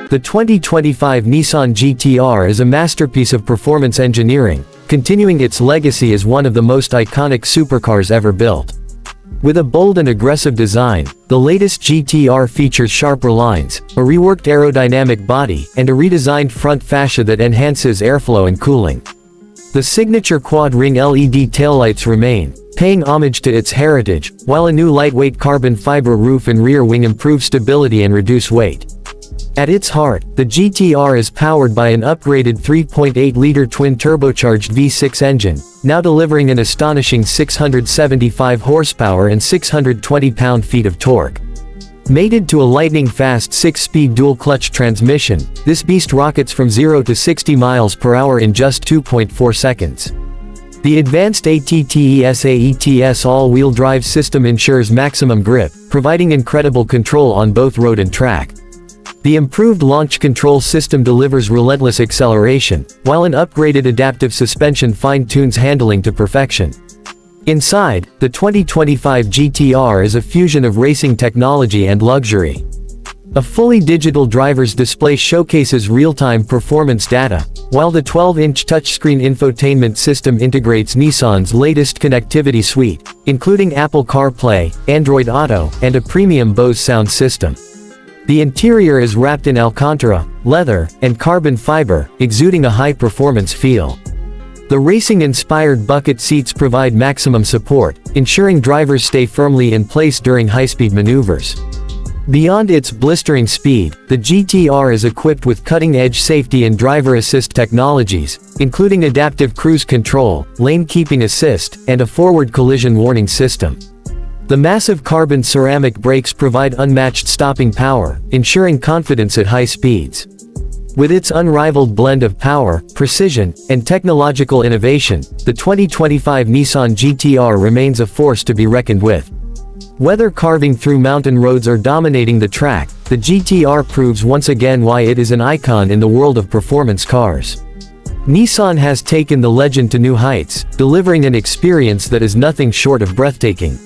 The 2025 Nissan GT-R is a masterpiece of performance engineering, continuing its legacy as one of the most iconic supercars ever built. With a bold and aggressive design, the latest GT-R features sharper lines, a reworked aerodynamic body, and a redesigned front fascia that enhances airflow and cooling. The signature quad-ring LED taillights remain, paying homage to its heritage, while a new lightweight carbon fiber roof and rear wing improve stability and reduce weight. At its heart, the GT-R is powered by an upgraded 3.8-liter twin-turbocharged V6 engine, now delivering an astonishing 675 horsepower and 620 pound-feet of torque. Mated to a lightning-fast 6-speed dual-clutch transmission, this beast rockets from 0 to 60 miles per hour in just 2.4 seconds. The advanced ATTES all-wheel drive system ensures maximum grip, providing incredible control on both road and track. The improved launch control system delivers relentless acceleration, while an upgraded adaptive suspension fine-tunes handling to perfection. Inside, the 2025 GT-R is a fusion of racing technology and luxury. A fully digital driver's display showcases real-time performance data, while the 12-inch touchscreen infotainment system integrates Nissan's latest connectivity suite, including Apple CarPlay, Android Auto, and a premium Bose sound system. The interior is wrapped in Alcantara, leather, and carbon fiber, exuding a high-performance feel. The racing-inspired bucket seats provide maximum support, ensuring drivers stay firmly in place during high-speed maneuvers. Beyond its blistering speed, the GT-R is equipped with cutting-edge safety and driver assist technologies, including adaptive cruise control, lane keeping assist, and a forward collision warning system. The massive carbon ceramic brakes provide unmatched stopping power, ensuring confidence at high speeds. With its unrivaled blend of power, precision, and technological innovation, the 2025 Nissan GT-R remains a force to be reckoned with. Whether carving through mountain roads or dominating the track, the GT-R proves once again why it is an icon in the world of performance cars. Nissan has taken the legend to new heights, delivering an experience that is nothing short of breathtaking.